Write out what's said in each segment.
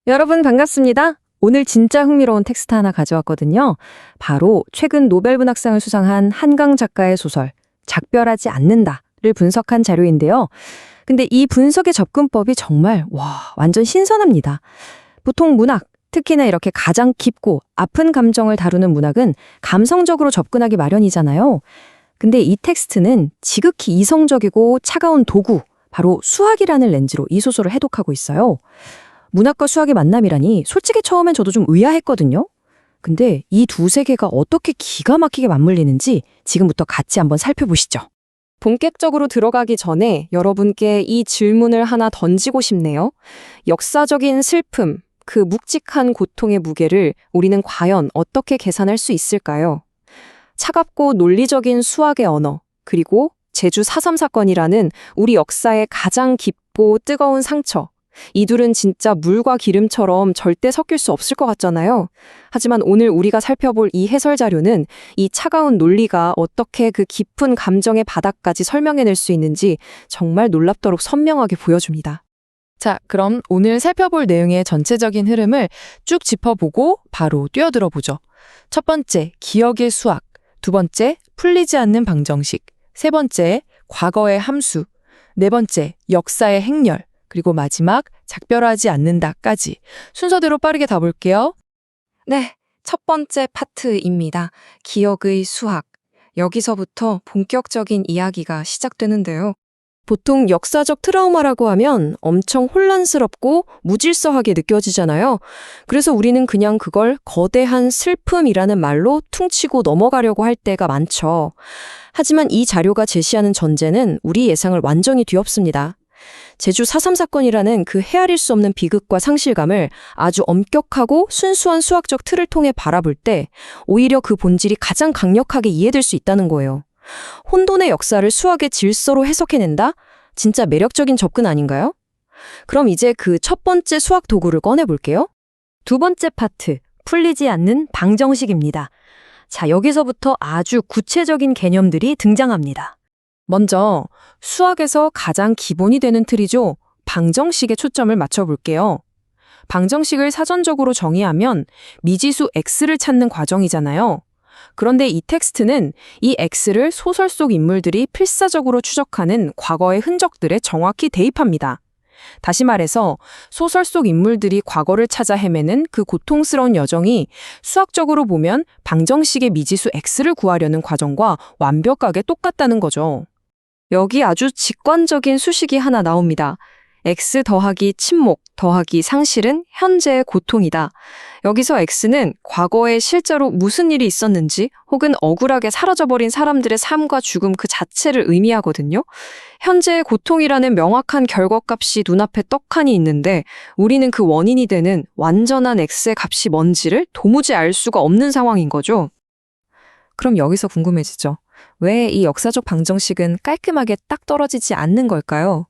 여러분 반갑습니다. 오늘 진짜 흥미로운 텍스트 하나 가져왔거든요. 바로 최근 노벨문학상을 수상한 한강 작가의 소설 작별하지 않는다를 분석한 자료인데요. 근데 이 분석의 접근법이 정말 완전 신선합니다. 보통 문학, 특히나 이렇게 가장 깊고 아픈 감정을 다루는 문학은 감성적으로 접근하기 마련이잖아요. 근데 이 텍스트는 지극히 이성적이고 차가운 도구, 바로 수학이라는 렌즈로 이 소설을 해독하고 있어요. 문학과 수학의 만남이라니 솔직히 처음엔 저도 좀 의아했거든요. 근데 이 두 세계가 어떻게 기가 막히게 맞물리는지 지금부터 같이 한번 살펴보시죠. 본격적으로 들어가기 전에 여러분께 이 질문을 하나 던지고 싶네요. 역사적인 슬픔, 그 묵직한 고통의 무게를 우리는 과연 어떻게 계산할 수 있을까요? 차갑고 논리적인 수학의 언어, 그리고 제주 4.3 사건이라는 우리 역사의 가장 깊고 뜨거운 상처, 이 둘은 진짜 물과 기름처럼 절대 섞일 수 없을 것 같잖아요. 하지만 오늘 우리가 살펴볼 이 해설 자료는 이 차가운 논리가 어떻게 그 깊은 감정의 바닥까지 설명해낼 수 있는지 정말 놀랍도록 선명하게 보여줍니다. 자, 그럼 오늘 살펴볼 내용의 전체적인 흐름을 쭉 짚어보고 바로 뛰어들어 보죠. 첫 번째, 기억의 수학. 두 번째, 풀리지 않는 방정식. 세 번째, 과거의 함수. 네 번째, 역사의 행렬. 그리고 마지막, 작별하지 않는다까지 순서대로 빠르게 다 볼게요. 네, 첫 번째 파트입니다. 기억의 수학. 여기서부터 본격적인 이야기가 시작되는데요. 보통 역사적 트라우마라고 하면 엄청 혼란스럽고 무질서하게 느껴지잖아요. 그래서 우리는 그냥 그걸 거대한 슬픔이라는 말로 퉁치고 넘어가려고 할 때가 많죠. 하지만 이 자료가 제시하는 전제는 우리 예상을 완전히 뒤엎습니다. 제주 4.3 사건이라는 그 헤아릴 수 없는 비극과 상실감을 아주 엄격하고 순수한 수학적 틀을 통해 바라볼 때 오히려 그 본질이 가장 강력하게 이해될 수 있다는 거예요. 혼돈의 역사를 수학의 질서로 해석해낸다? 진짜 매력적인 접근 아닌가요? 그럼 이제 그 첫 번째 수학 도구를 꺼내볼게요. 두 번째 파트, 풀리지 않는 방정식입니다. 자, 여기서부터 아주 구체적인 개념들이 등장합니다. 먼저 수학에서 가장 기본이 되는 틀이죠. 방정식에 초점을 맞춰볼게요. 방정식을 사전적으로 정의하면 미지수 x를 찾는 과정이잖아요. 그런데 이 텍스트는 이 x를 소설 속 인물들이 필사적으로 추적하는 과거의 흔적들에 정확히 대입합니다. 다시 말해서 소설 속 인물들이 과거를 찾아 헤매는 그 고통스러운 여정이 수학적으로 보면 방정식의 미지수 x를 구하려는 과정과 완벽하게 똑같다는 거죠. 여기 아주 직관적인 수식이 하나 나옵니다. x 더하기 침묵 더하기 상실은 현재의 고통이다. 여기서 x는 과거에 실제로 무슨 일이 있었는지 혹은 억울하게 사라져버린 사람들의 삶과 죽음 그 자체를 의미하거든요. 현재의 고통이라는 명확한 결과값이 눈앞에 떡하니 있는데 우리는 그 원인이 되는 완전한 x의 값이 뭔지를 도무지 알 수가 없는 상황인 거죠. 그럼 여기서 궁금해지죠. 왜 이 역사적 방정식은 깔끔하게 딱 떨어지지 않는 걸까요?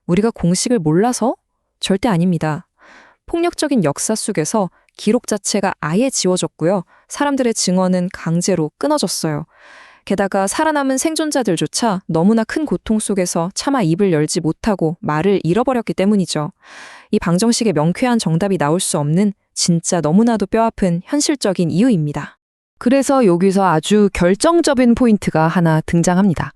우리가 공식을 몰라서? 절대 아닙니다. 폭력적인 역사 속에서 기록 자체가 아예 지워졌고요. 사람들의 증언은 강제로 끊어졌어요. 게다가 살아남은 생존자들조차 너무나 큰 고통 속에서 차마 입을 열지 못하고 말을 잃어버렸기 때문이죠. 이 방정식에 명쾌한 정답이 나올 수 없는 진짜 너무나도 뼈아픈 현실적인 이유입니다. 그래서 여기서 아주 결정적인 포인트가 하나 등장합니다.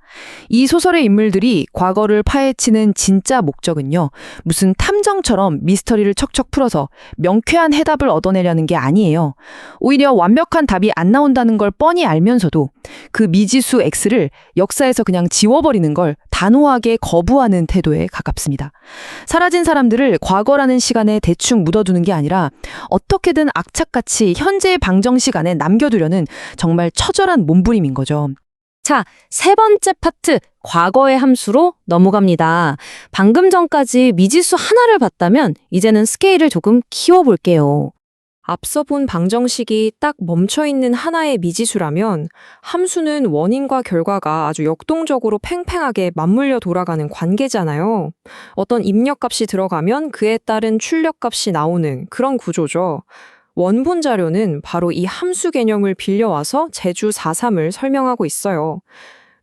이 소설의 인물들이 과거를 파헤치는 진짜 목적은요. 무슨 탐정처럼 미스터리를 척척 풀어서 명쾌한 해답을 얻어내려는 게 아니에요. 오히려 완벽한 답이 안 나온다는 걸 뻔히 알면서도 그 미지수 X를 역사에서 그냥 지워버리는 걸 단호하게 거부하는 태도에 가깝습니다. 사라진 사람들을 과거라는 시간에 대충 묻어두는 게 아니라 어떻게든 악착같이 현재의 방정식 안에 남겨두려는 정말 처절한 몸부림인 거죠. 자, 세 번째 파트, 과거의 함수로 넘어갑니다. 방금 전까지 미지수 하나를 봤다면 이제는 스케일을 조금 키워볼게요. 앞서 본 방정식이 딱 멈춰있는 하나의 미지수라면 함수는 원인과 결과가 아주 역동적으로 팽팽하게 맞물려 돌아가는 관계잖아요. 어떤 입력값이 들어가면 그에 따른 출력값이 나오는 그런 구조죠. 원본 자료는 바로 이 함수 개념을 빌려와서 제주 4.3을 설명하고 있어요.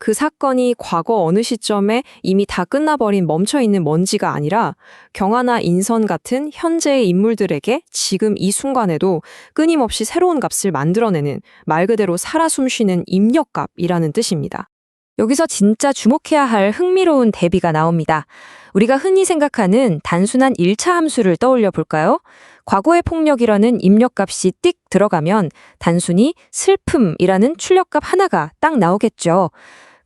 그 사건이 과거 어느 시점에 이미 다 끝나버린 멈춰있는 먼지가 아니라 경하나 인선 같은 현재의 인물들에게 지금 이 순간에도 끊임없이 새로운 값을 만들어내는 말 그대로 살아 숨쉬는 입력값이라는 뜻입니다. 여기서 진짜 주목해야 할 흥미로운 대비가 나옵니다. 우리가 흔히 생각하는 단순한 1차 함수를 떠올려 볼까요? 과거의 폭력이라는 입력값이 띡 들어가면 단순히 슬픔이라는 출력값 하나가 딱 나오겠죠.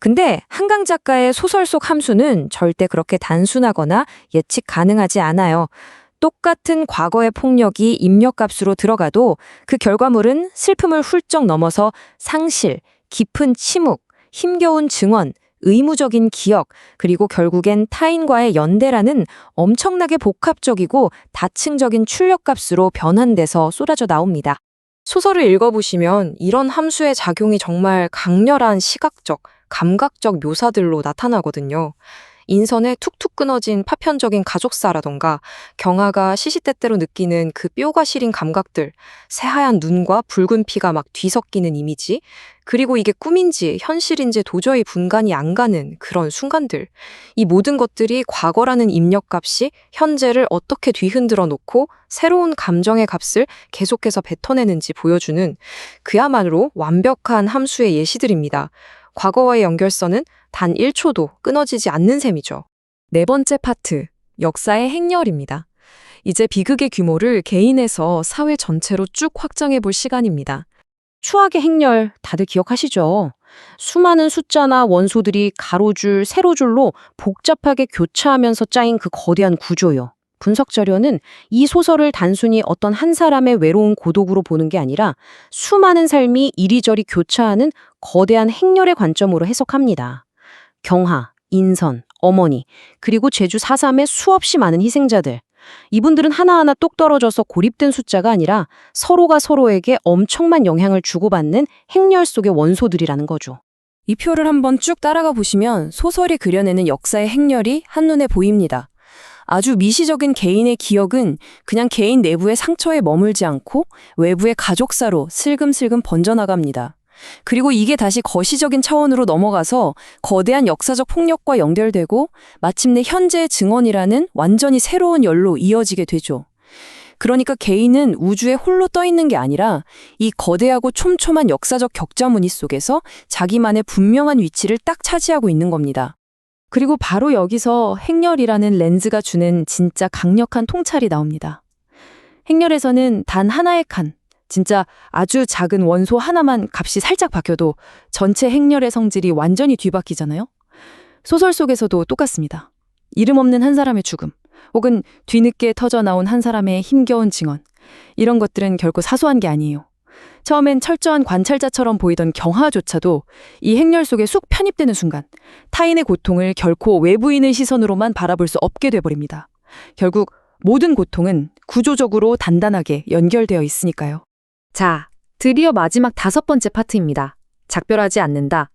근데 한강 작가의 소설 속 함수는 절대 그렇게 단순하거나 예측 가능하지 않아요. 똑같은 과거의 폭력이 입력값으로 들어가도 그 결과물은 슬픔을 훌쩍 넘어서 상실, 깊은 침묵, 힘겨운 증언, 의무적인 기억, 그리고 결국엔 타인과의 연대라는 엄청나게 복합적이고 다층적인 출력값으로 변환돼서 쏟아져 나옵니다. 소설을 읽어보시면 이런 함수의 작용이 정말 강렬한 시각적, 감각적 묘사들로 나타나거든요. 인선에 툭툭 끊어진 파편적인 가족사라던가 경하가 시시때때로 느끼는 그 뼈가 시린 감각들, 새하얀 눈과 붉은 피가 막 뒤섞이는 이미지, 그리고 이게 꿈인지 현실인지 도저히 분간이 안 가는 그런 순간들. 이 모든 것들이 과거라는 입력값이 현재를 어떻게 뒤흔들어 놓고 새로운 감정의 값을 계속해서 뱉어내는지 보여주는 그야말로 완벽한 함수의 예시들입니다. 과거와의 연결선은 단 1초도 끊어지지 않는 셈이죠. 네 번째 파트, 역사의 행렬입니다. 이제 비극의 규모를 개인에서 사회 전체로 쭉 확장해 볼 시간입니다. 추악의 행렬 다들 기억하시죠? 수많은 숫자나 원소들이 가로줄, 세로줄로 복잡하게 교차하면서 짜인 그 거대한 구조요. 분석 자료는 이 소설을 단순히 어떤 한 사람의 외로운 고독으로 보는 게 아니라 수많은 삶이 이리저리 교차하는 거대한 행렬의 관점으로 해석합니다. 경하, 인선, 어머니, 그리고 제주 4.3의 수없이 많은 희생자들. 이분들은 하나하나 똑 떨어져서 고립된 숫자가 아니라 서로가 서로에게 엄청난 영향을 주고받는 행렬 속의 원소들이라는 거죠. 이 표를 한번 쭉 따라가 보시면 소설이 그려내는 역사의 행렬이 한눈에 보입니다. 아주 미시적인 개인의 기억은 그냥 개인 내부의 상처에 머물지 않고 외부의 가족사로 슬금슬금 번져나갑니다. 그리고 이게 다시 거시적인 차원으로 넘어가서 거대한 역사적 폭력과 연결되고 마침내 현재의 증언이라는 완전히 새로운 열로 이어지게 되죠. 그러니까 개인은 우주에 홀로 떠 있는 게 아니라 이 거대하고 촘촘한 역사적 격자무늬 속에서 자기만의 분명한 위치를 딱 차지하고 있는 겁니다. 그리고 바로 여기서 행렬이라는 렌즈가 주는 진짜 강력한 통찰이 나옵니다. 행렬에서는 단 하나의 칸, 진짜 아주 작은 원소 하나만 값이 살짝 바뀌어도 전체 행렬의 성질이 완전히 뒤바뀌잖아요? 소설 속에서도 똑같습니다. 이름 없는 한 사람의 죽음, 혹은 뒤늦게 터져나온 한 사람의 힘겨운 증언, 이런 것들은 결코 사소한 게 아니에요. 처음엔 철저한 관찰자처럼 보이던 경하조차도 이 행렬 속에 쑥 편입되는 순간 타인의 고통을 결코 외부인의 시선으로만 바라볼 수 없게 돼버립니다. 결국 모든 고통은 구조적으로 단단하게 연결되어 있으니까요. 자, 드디어 마지막 5번째 파트입니다. 작별하지 않는다.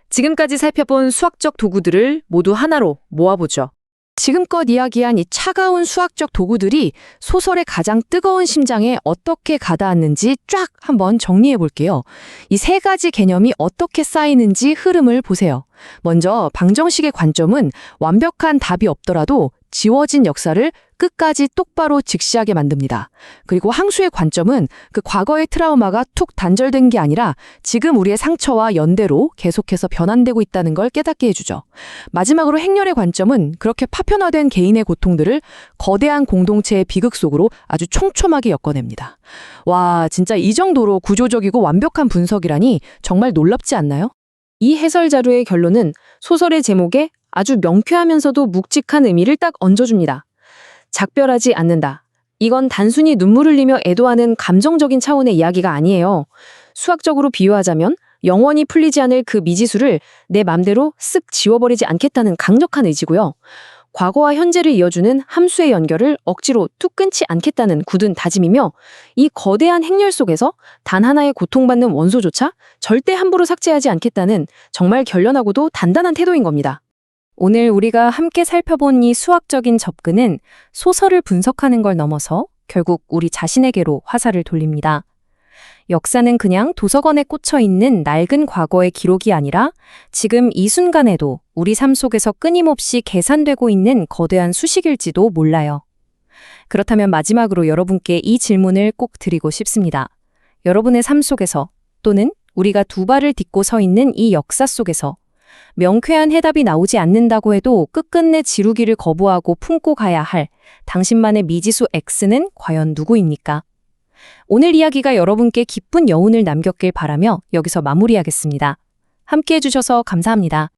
지금까지 살펴본 수학적 도구들을 모두 하나로 모아보죠. 지금껏 이야기한 이 차가운 수학적 도구들이 소설의 가장 뜨거운 심장에 어떻게 가닿았는지 쫙 한번 정리해 볼게요. 이 3가지 개념이 어떻게 쌓이는지 흐름을 보세요. 먼저 방정식의 관점은 완벽한 답이 없더라도 지워진 역사를 끝까지 똑바로 직시하게 만듭니다. 그리고 항수의 관점은 그 과거의 트라우마가 툭 단절된 게 아니라 지금 우리의 상처와 연대로 계속해서 변환되고 있다는 걸 깨닫게 해주죠. 마지막으로 행렬의 관점은 그렇게 파편화된 개인의 고통들을 거대한 공동체의 비극 속으로 아주 촘촘하게 엮어냅니다. 와, 진짜 이 정도로 구조적이고 완벽한 분석이라니 정말 놀랍지 않나요? 이 해설 자료의 결론은 소설의 제목에 아주 명쾌하면서도 묵직한 의미를 딱 얹어줍니다. 작별하지 않는다. 이건 단순히 눈물 흘리며 애도하는 감정적인 차원의 이야기가 아니에요. 수학적으로 비유하자면 영원히 풀리지 않을 그 미지수를 내 맘대로 쓱 지워버리지 않겠다는 강력한 의지고요. 과거와 현재를 이어주는 함수의 연결을 억지로 뚝 끊지 않겠다는 굳은 다짐이며 이 거대한 행렬 속에서 단 하나의 고통받는 원소조차 절대 함부로 삭제하지 않겠다는 정말 결연하고도 단단한 태도인 겁니다. 오늘 우리가 함께 살펴본 이 수학적인 접근은 소설을 분석하는 걸 넘어서 결국 우리 자신에게로 화살을 돌립니다. 역사는 그냥 도서관에 꽂혀 있는 낡은 과거의 기록이 아니라 지금 이 순간에도 우리 삶 속에서 끊임없이 계산되고 있는 거대한 수식일지도 몰라요. 그렇다면 마지막으로 여러분께 이 질문을 꼭 드리고 싶습니다. 여러분의 삶 속에서 또는 우리가 두 발을 딛고 서 있는 이 역사 속에서 명쾌한 해답이 나오지 않는다고 해도 끝끝내 지루기를 거부하고 품고 가야 할 당신만의 미지수 X는 과연 누구입니까? 오늘 이야기가 여러분께 기쁜 여운을 남겼길 바라며 여기서 마무리하겠습니다. 함께 해주셔서 감사합니다.